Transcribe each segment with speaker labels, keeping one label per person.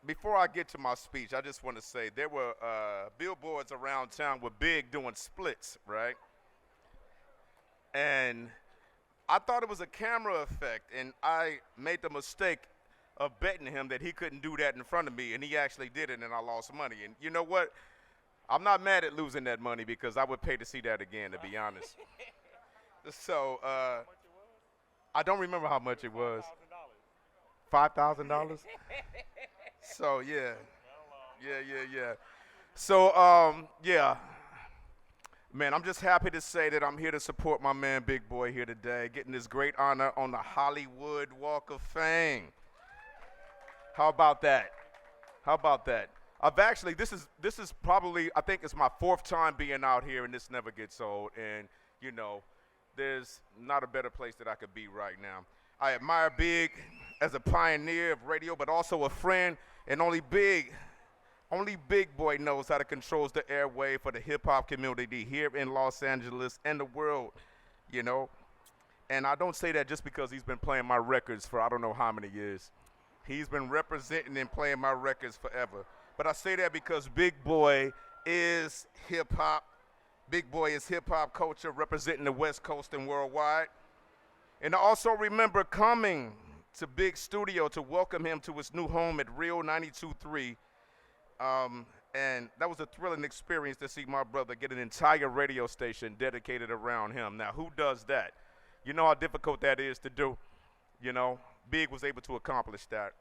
Speaker 1: before I get to my speech, I just want to say there were billboards around town with Big doing splits, right? And I thought it was a camera effect, and I made the mistake of betting him that he couldn't do that in front of me, and he actually did it, and I lost money. And you know what? I'm not mad at losing that money because I would pay to see that again, to be honest. So I don't remember how much it was. $5,000. So yeah. So yeah. Man, I'm just happy to say that I'm here to support my man Big Boy here today, getting this great honor on the Hollywood Walk of Fame. How about that? How about that? I've actually, this is probably, I think it's my 4th time being out here, and this never gets old. And, you know, there's not a better place that I could be right now. I admire Big as a pioneer of radio, but also a friend, and only Big Boy knows how to control the airway for the hip-hop community here in Los Angeles and the world, you know. And I don't say that just because he's been playing my records for I don't know how many years. He's been representing and playing my records forever. But I say that because Big Boy is hip-hop. Big Boy is hip-hop culture representing the West Coast and worldwide. And I also remember coming to Big Studio to welcome him to his new home at Real 92.3. And that was a thrilling experience to see my brother get an entire radio station dedicated around him. Now, who does that? You know how difficult that is to do. You know, Big was able to accomplish that.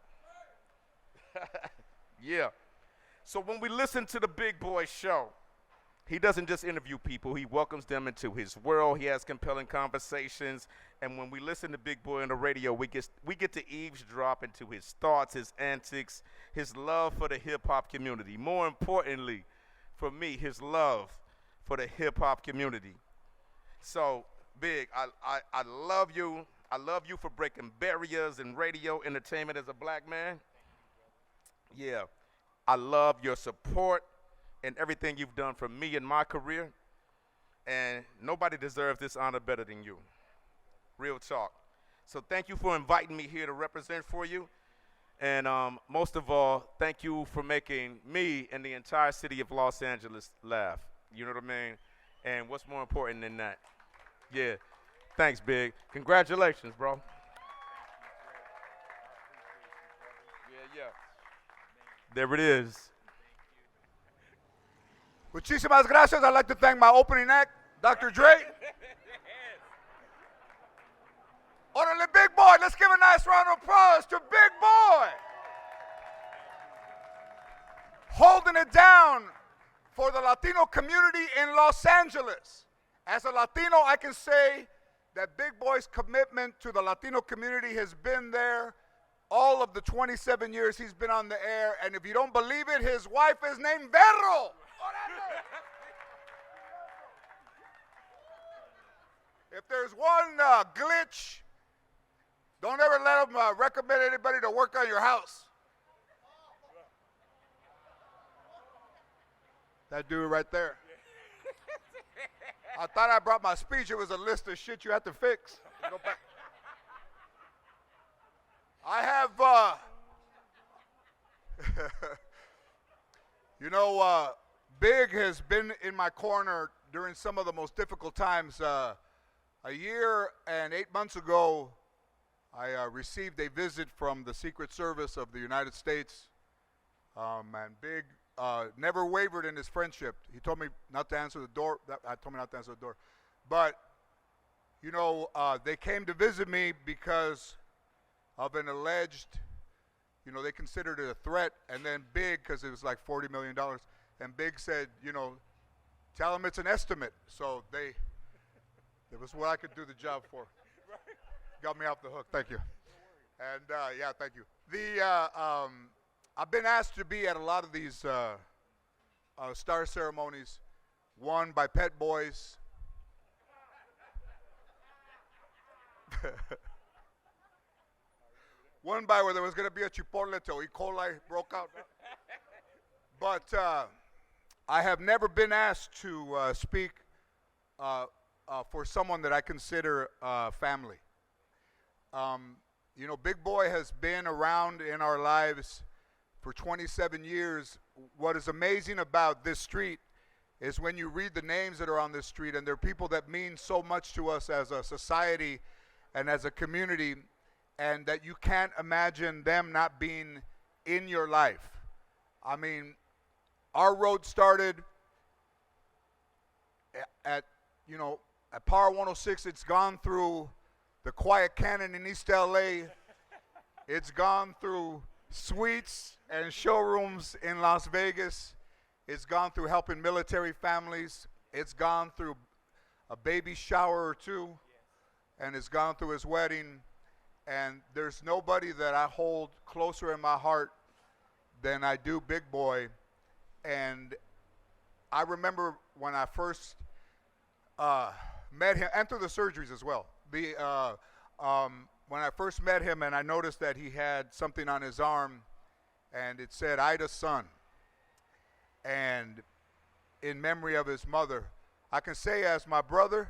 Speaker 1: Yeah. So when we listen to the Big Boy show, he doesn't just interview people. He welcomes them into his world. He has compelling conversations. And when we listen to Big Boy on the radio, we get to eavesdrop into his thoughts, his antics, his love for the hip-hop community. More importantly, for me, his love for the hip-hop community. So, Big, I love you. I love you for breaking barriers in radio entertainment as a black man. Yeah. I love your support and everything you've done for me in my career. And nobody deserves this honor better than you. Real talk. So thank you for inviting me here to represent for you. And most of all, thank you for making me and the entire city of Los Angeles laugh. You know what I mean? And what's more important than that? Yeah. Thanks, Big. Congratulations, bro. Yeah. There it is.
Speaker 2: Muchísimas gracias. I'd like to thank my opening act, Dr. Dre. Orderly Big Boy. Let's give a nice round of applause to Big Boy. Holding it down for the Latino community in Los Angeles. As a Latino, I can say that Big Boy's commitment to the Latino community has been there all of the 27 years he's been on the air. And if you don't believe it, his wife is named Vero. If there's one glitch, don't ever let them recommend anybody to work on your house. That dude right there. I thought I brought my speech. It was a list of shit you had to fix. Go back. I have, you know, Big has been in my corner during some of the most difficult times. A year and 8 months ago, I received a visit from the Secret Service of the United States, and Big never wavered in his friendship. He told me not to answer the door. I told me not to answer the door. But, you know, they came to visit me because of an alleged, you know, they considered it a threat. And then Big, because it was like $40 million, and Big said, you know, tell them it's an estimate. So it was what I could do the job for. Got me off the hook. Thank you. And yeah, thank you. I've been asked to be at a lot of these star ceremonies. One by Pet Boys. One by where there was going to be a Chipotle till E. coli broke out. But I have never been asked to speak for someone that I consider family. You know, Big Boy has been around in our lives for 27 years. What is amazing about this street is when you read the names that are on this street, and they're people that mean so much to us as a society and as a community, and that you can't imagine them not being in your life. I mean, our road started at Power 106. It's gone through the Quiet Cannon in East LA. It's gone through suites and showrooms in Las Vegas. It's gone through helping military families. It's gone through a baby shower or two, and it's gone through his wedding. And there's nobody that I hold closer in my heart than I do Big Boy. And I remember when I first met him, and through the surgeries as well. When I first met him, and I noticed that he had something on his arm, and it said Ida's son, and in memory of his mother. I can say as my brother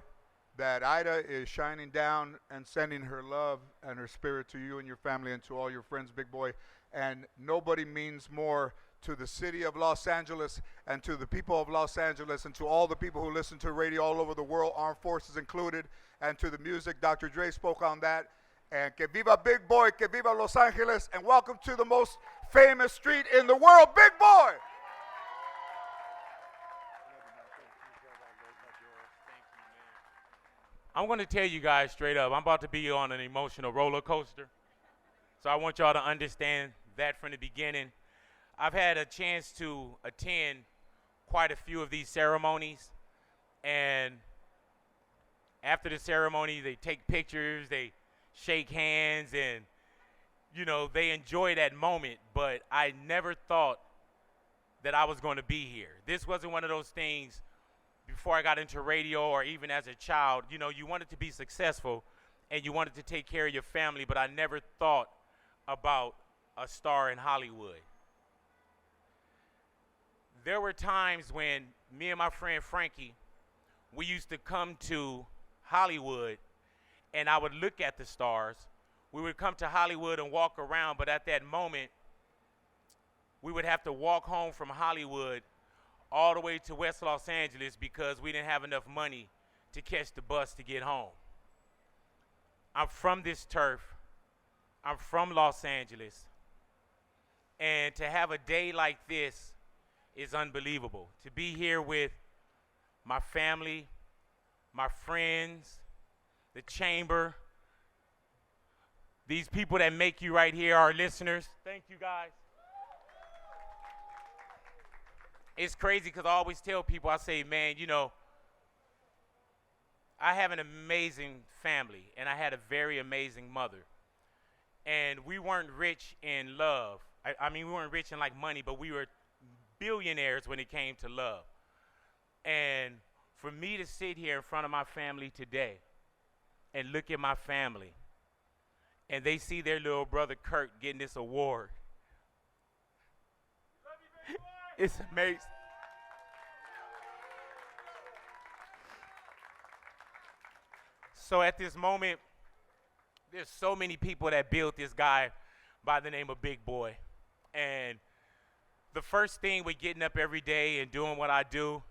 Speaker 2: that Ida is shining down and sending her love and her spirit to you and your family and to all your friends, Big Boy. And nobody means more to the city of Los Angeles and to the people of Los Angeles and to all the people who listen to radio all over the world, armed forces included, and to the music. Dr. Dre spoke on that. And que viva Big Boy, que viva Los Angeles, and welcome to the most famous street in the world, Big Boy!
Speaker 3: I'm going to tell you guys straight up, I'm about to be on an emotional roller coaster. So I want y'all to understand that from the beginning. I've had a chance to attend quite a few of these ceremonies. And after the ceremony, they take pictures, they shake hands, and, they enjoy that moment. But I never thought that I was going to be here. This wasn't one of those things before I got into radio or even as a child. You wanted to be successful and you wanted to take care of your family, but I never thought about a star in Hollywood. There were times when me and my friend Frankie, we used to come to Hollywood and I would look at the stars. We would come to Hollywood and walk around, but at that moment, we would have to walk home from Hollywood all the way to West Los Angeles because we didn't have enough money to catch the bus to get home. I'm from this turf. I'm from Los Angeles. And to have a day like this is unbelievable. To be here with my family, my friends, the chamber, these people that make you right here, our listeners. Thank you, guys. It's crazy because I always tell people, I say, man, I have an amazing family, and I had a very amazing mother. And we weren't rich in love. I mean, we weren't rich in, money, but we were billionaires when it came to love. And for me to sit here in front of my family today and look at my family, and they see their little brother Kurt getting this award, it's amazing. So at this moment, there's so many people that built this guy by the name of Big Boy. And the first thing with getting up every day and doing what I do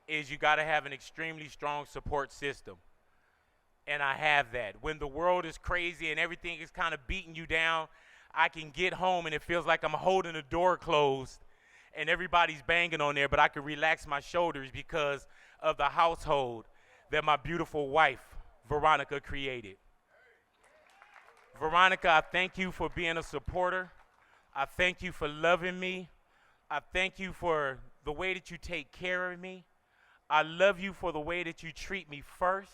Speaker 3: is you got to have an extremely strong support system. And I have that. When the world is crazy and everything is kind of beating you down, I can get home and it feels like I'm holding the door closed and everybody's banging on there, but I can relax my shoulders because of the household that my beautiful wife, Veronica, created. Veronica, I thank you for being a supporter. I thank you for loving me. I thank you for the way that you take care of me. I love you for the way that you treat me first.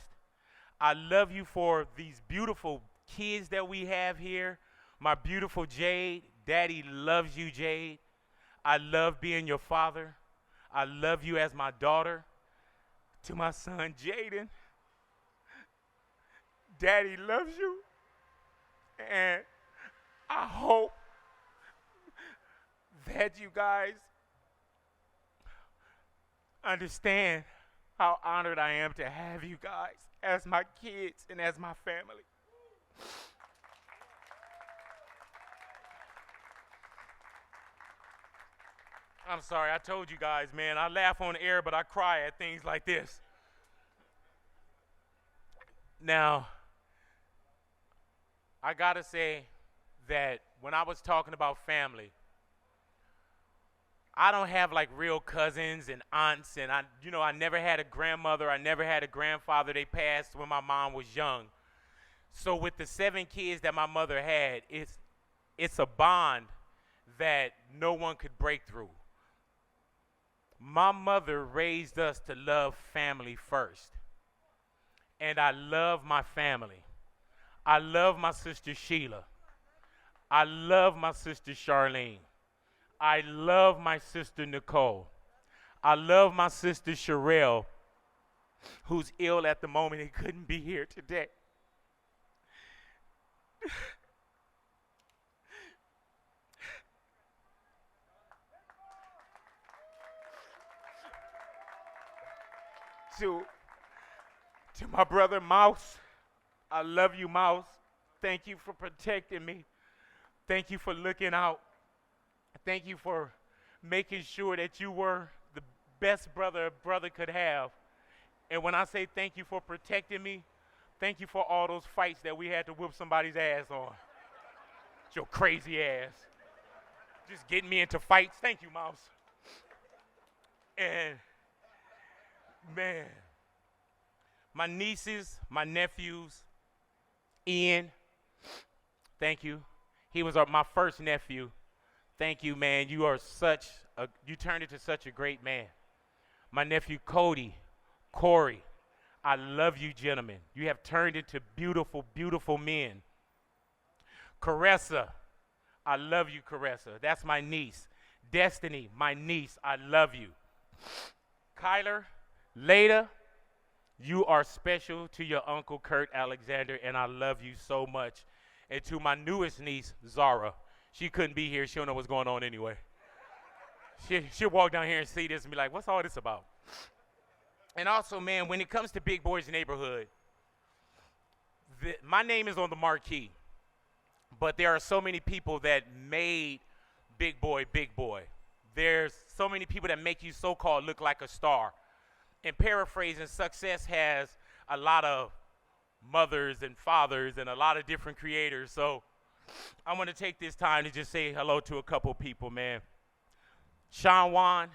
Speaker 3: I love you for these beautiful kids that we have here. My beautiful Jade. Daddy loves you, Jade. I love being your father. I love you as my daughter. To my son, Jaden, Daddy loves you. And I hope that you guys understand how honored I am to have you guys as my kids and as my family. I'm sorry, I told you guys, man. I laugh on the air, but I cry at things like this. Now, I gotta say that when I was talking about family, I don't have like real cousins and aunts, and I never had a grandmother, I never had a grandfather. They passed when my mom was young. So with the 7 kids that my mother had, it's a bond that no one could break through. My mother raised us to love family first. And I love my family. I love my sister Sheila. I love my sister Charlene. I love my sister Nicole. I love my sister Sherelle, who's ill at the moment and couldn't be here today. To my brother Mouse, I love you, Mouse. Thank you for protecting me. Thank you for looking out. Thank you for making sure that you were the best brother a brother could have. And when I say thank you for protecting me, thank you for all those fights that we had to whoop somebody's ass on. Your crazy ass. Just getting me into fights. Thank you, Mouse. And, man, my nieces, my nephews, Ian, thank you. He was my first nephew. Thank you, man. You turned into such a great man. My nephew Cody, Corey, I love you, gentlemen. You have turned into beautiful, beautiful men. Caressa, I love you, Caressa. That's my niece. Destiny, my niece, I love you. Kyler, Leda, you are special to your uncle Kurt Alexander, and I love you so much. And to my newest niece, Zara. She couldn't be here. She don't know what's going on anyway. She'll walk down here and see this and be like, what's all this about? And also, man, when it comes to Big Boy's Neighborhood, my name is on the marquee. But there are so many people that made Big Boy, Big Boy. There's so many people that make you so-called look like a star. And paraphrasing, success has a lot of mothers and fathers and a lot of different creators. So I want to take this time to just say hello to a couple people, man. Sean Wan,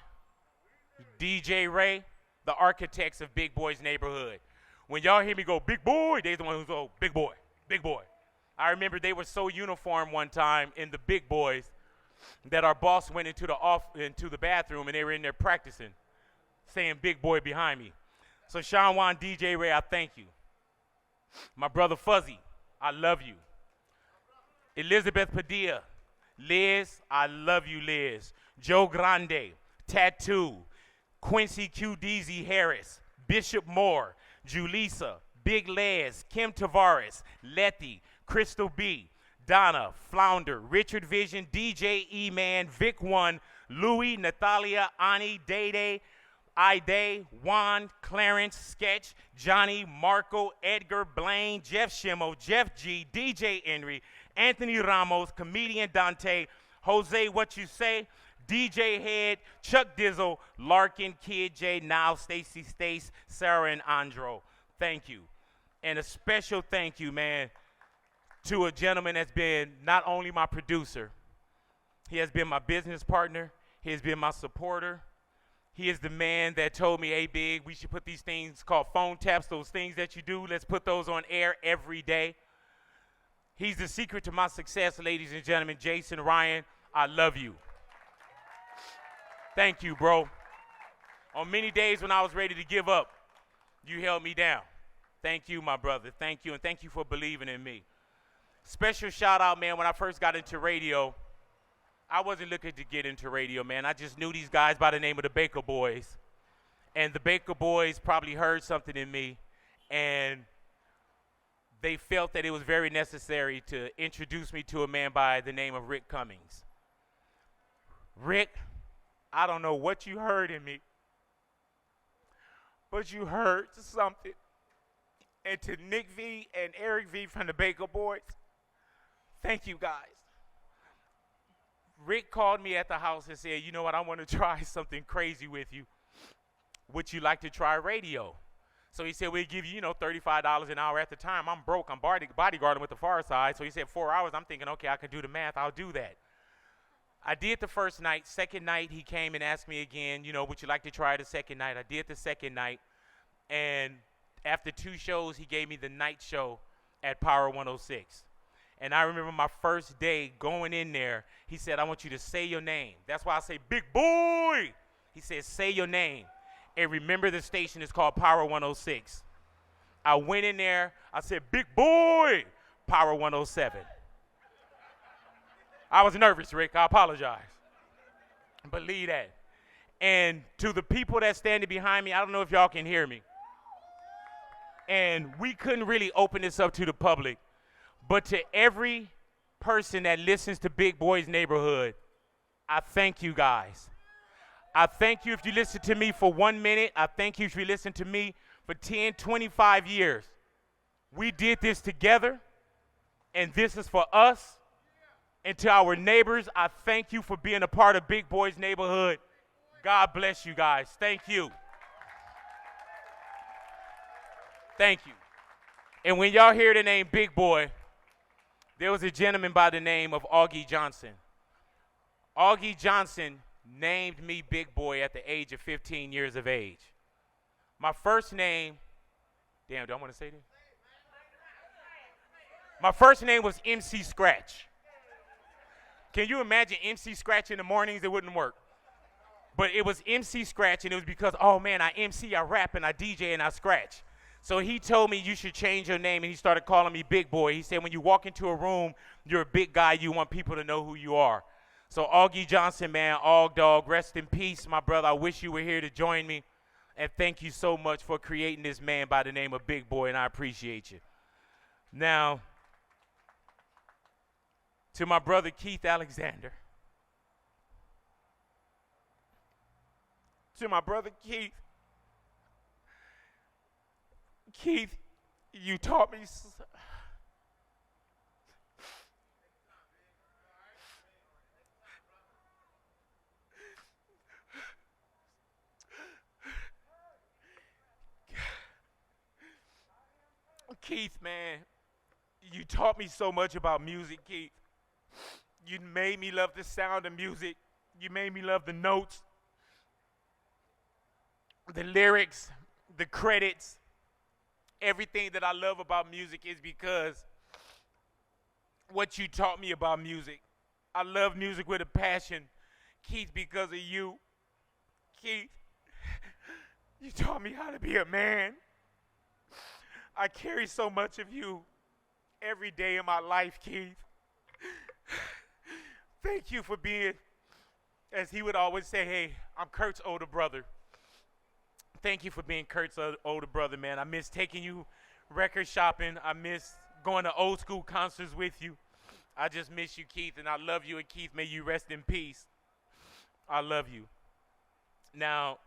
Speaker 3: DJ Ray, the architects of Big Boy's Neighborhood. When y'all hear me go, Big Boy, they're the ones who go, Big Boy, Big Boy. I remember they were so uniform one time in the Big Boys that our boss went into the bathroom and they were in there practicing, saying Big Boy behind me. So Sean Wan, DJ Ray, I thank you. My brother Fuzzy, I love you. Elizabeth Padilla, Liz, I love you, Liz. Joe Grande, Tattoo, Quincy Q. Deasy Harris, Bishop Moore, Julissa, Big Les, Kim Tavares, Letty, Crystal B, Donna, Flounder, Richard Vision, DJ E-Man, Vic One, Louie, Natalia, Ani, Day, Ide, Juan, Clarence, Sketch, Johnny, Marco, Edgar, Blaine, Jeff Schimmo, Jeff G, DJ Henry, Anthony Ramos, Comedian Dante, Jose What You Say, DJ Head, Chuck Dizzle, Larkin, Kid J, Now, Stacy Stace, Sarah, and Andro. Thank you. And a special thank you, man, to a gentleman that's been not only my producer, he has been my business partner, he has been my supporter. He is the man that told me, hey, Big, we should put these things called phone taps, those things that you do. Let's put those on air every day. He's the secret to my success, ladies and gentlemen. Jason Ryan, I love you. Thank you, bro. On many days when I was ready to give up, you held me down. Thank you, my brother. Thank you, and thank you for believing in me. Special shout out, man, when I first got into radio, I wasn't looking to get into radio, man. I just knew these guys by the name of the Baker Boys. And the Baker Boys probably heard something in me, and they felt that it was very necessary to introduce me to a man by the name of Rick Cummings. Rick, I don't know what you heard in me, but you heard something. And to Nick V and Eric V from the Baker Boys, thank you guys. Rick called me at the house and said, you know what, I want to try something crazy with you. Would you like to try radio? So he said, we'll give you, $35 an hour. At the time, I'm broke. I'm bodyguarding with the Far Side. So he said 4 hours. I'm thinking, okay, I can do the math. I'll do that. I did the first night. Second night, he came and asked me again, would you like to try the second night? I did the second night. And after 2 shows, he gave me the night show at Power 106. And I remember my first day going in there, he said, I want you to say your name. That's why I say, big boy. He said, say your name. And remember, the station is called Power 106. I went in there. I said, big boy, Power 107. I was nervous, Rick. I apologize. Believe that. And to the people that standing behind me, I don't know if y'all can hear me. And we couldn't really open this up to the public. But to every person that listens to Big Boy's Neighborhood, I thank you guys. I thank you if you listen to me for 1 minute. I thank you if you listen to me for 10, 25 years. We did this together, and this is for us. And to our neighbors, I thank you for being a part of Big Boy's Neighborhood. God bless you guys. Thank you. Thank you. And when y'all hear the name Big Boy, there was a gentleman by the name of Augie Johnson. Augie Johnson named me Big Boy at the age of 15 years of age. My first name, damn, do I want to say this? My first name was MC Scratch. Can you imagine MC Scratch in the mornings? It wouldn't work. But it was MC Scratch, and it was because, oh man, I MC, I rap, and I DJ, and I scratch. So he told me you should change your name, and he started calling me Big Boy. He said when you walk into a room, you're a big guy, you want people to know who you are. So Augie Johnson, man, Og Dog, rest in peace, my brother. I wish you were here to join me. And thank you so much for creating this man by the name of Big Boy, and I appreciate you. Now, to my brother Keith Alexander. To my brother Keith. Keith, you taught me. Keith, man, you taught me so much about music, Keith. You made me love the sound of music. You made me love the notes, the lyrics, the credits. Everything that I love about music is because what you taught me about music. I love music with a passion, Keith, because of you. Keith, you taught me how to be a man. I carry so much of you every day in my life, Keith. Thank you for being, as he would always say, hey, I'm Kurt's older brother. Thank you for being Kurt's older brother, man. I miss taking you record shopping. I miss going to old school concerts with you. I just miss you, Keith, and I love you. And Keith, may you rest in peace. I love you. Now,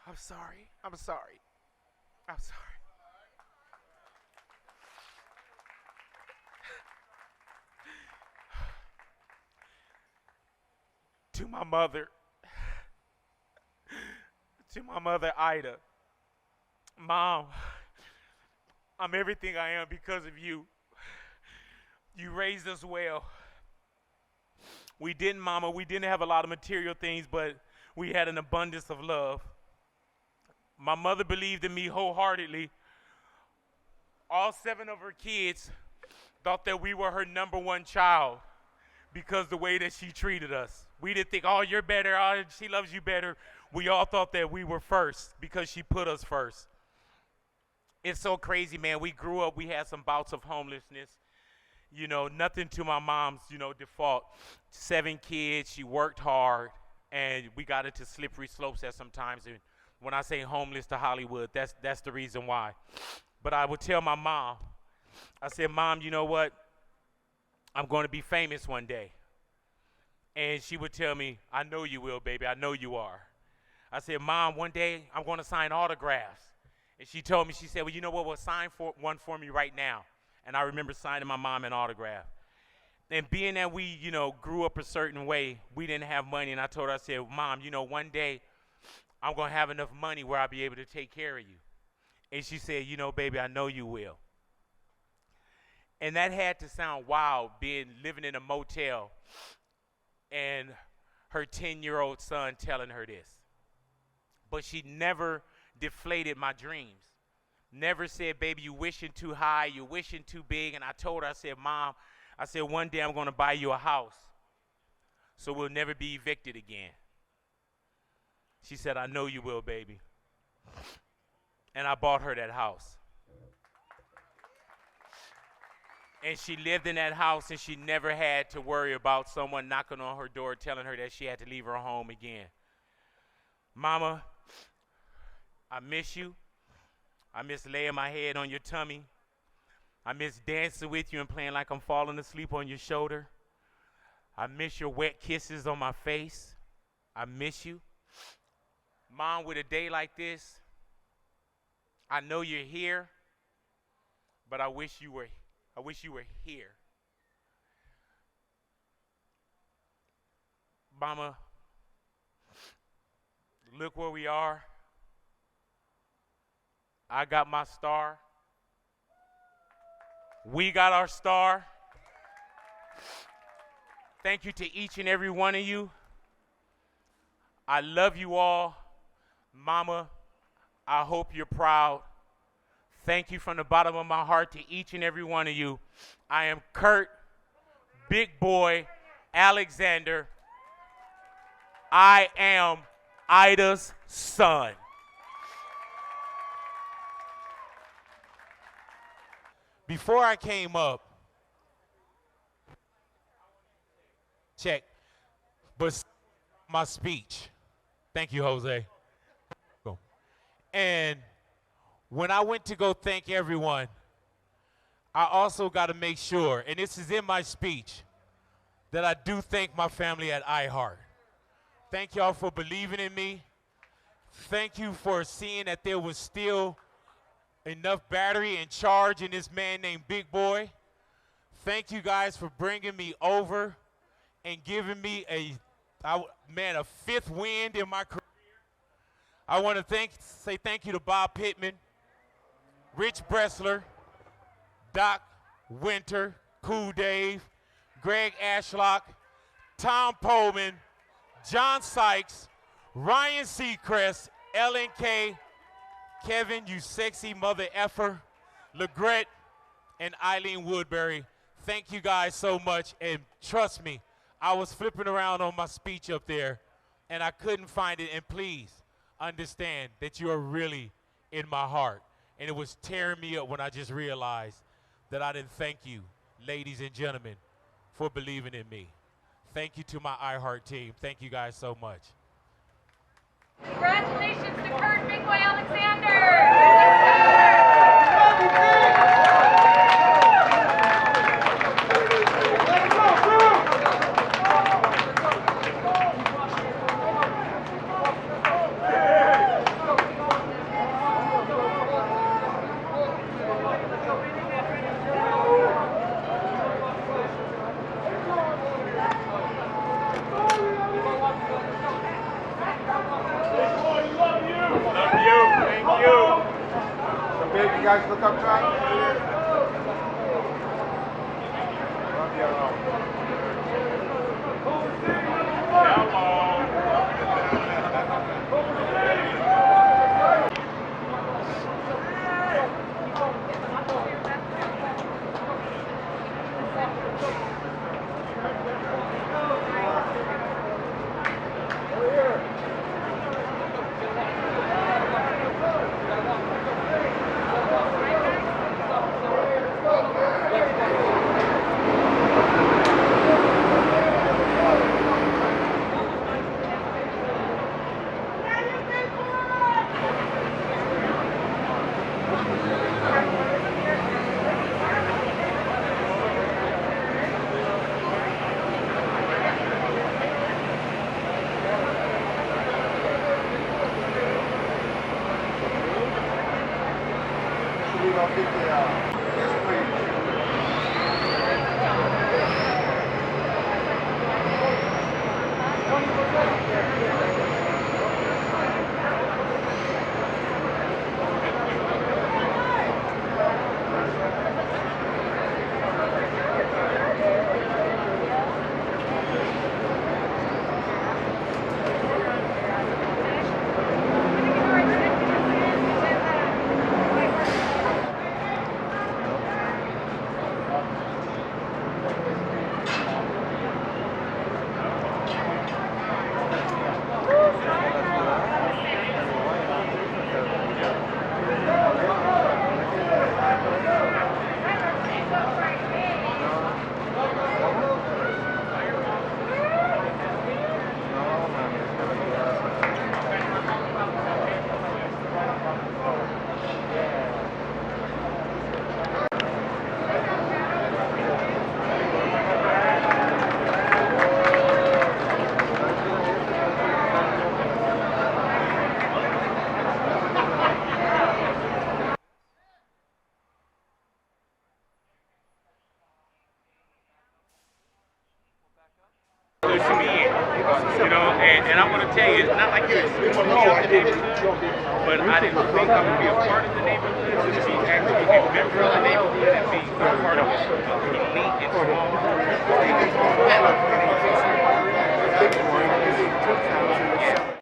Speaker 3: I'm sorry. I'm sorry. I'm sorry. To my mother, Ida. Mom, I'm everything I am because of you. You raised us well. We didn't have a lot of material things, but we had an abundance of love. My mother believed in me wholeheartedly. All 7 of her kids thought that we were her number 1 child because the way that she treated us. We didn't think, oh, you're better, oh, she loves you better. We all thought that we were first because she put us first. It's so crazy, man. We grew up, we had some bouts of homelessness. Nothing to my mom's, default. 7 kids, she worked hard, and we got into slippery slopes at some times. And when I say homeless to Hollywood, that's the reason why. But I would tell my mom, I said, Mom, you know what? I'm going to be famous one day. And she would tell me, I know you will, baby. I know you are. I said, Mom, one day I'm going to sign autographs. And she told me, she said, well, you know what, well, sign one for me right now. And I remember signing my mom an autograph. And being that we, you know, grew up a certain way, we didn't have money. And I told her, I said, Mom, you know, one day I'm going to have enough money where I'll be able to take care of you. And she said, you know, baby, I know you will. And that had to sound wild, living in a motel and her 10-year-old son telling her this. But she never deflated my dreams. Never said, baby, you wishing too high, you wishing too big. And I told her, I said, Mom, I said, one day I'm going to buy you a house so we'll never be evicted again. She said, I know you will, baby. And I bought her that house. And she lived in that house, and she never had to worry about someone knocking on her door telling her that she had to leave her home again. Mama, I miss you. I miss laying my head on your tummy. I miss dancing with you and playing like I'm falling asleep on your shoulder. I miss your wet kisses on my face. I miss you. Mom, with a day like this, I know you're here, but I wish you were here. Mama, look where we are. I got my star. We got our star. Thank you to each and every one of you. I love you all. Mama, I hope you're proud. Thank you from the bottom of my heart to each and every one of you. I am Kurt, Big Boy, Alexander. I am Ida's son.
Speaker 4: Before I came up, check, but my speech. Thank you, Jose. Go. And when I went to go thank everyone, I also got to make sure, and this is in my speech, that I do thank my family at iHeart. Thank y'all for believing in me. Thank you for seeing that there was still enough battery and charge in this man named Big Boy. Thank you guys for bringing me over and giving me a fifth wind in my career. I want to say thank you to Bob Pittman, Rich Bressler, Doc Winter, Cool Dave, Greg Ashlock, Tom Pullman, John Sykes, Ryan Seacrest, LNK, Kevin, you sexy mother effer, LeGret, and Eileen Woodbury. Thank you guys so much, and trust me, I was flipping around on my speech up there, and I couldn't find it, and please understand that you are really in my heart. And it was tearing me up when I just realized that I didn't thank you, ladies and gentlemen, for believing in me. Thank you to my iHeart team. Thank you guys so much.
Speaker 5: Congratulations to Kurt Big Boy Alexander.
Speaker 2: You guys look up top.
Speaker 3: pushing me in, you know, and I'm going to tell you, it's not like you're a super part of the neighborhood, but I didn't think I would be a part of the neighborhood.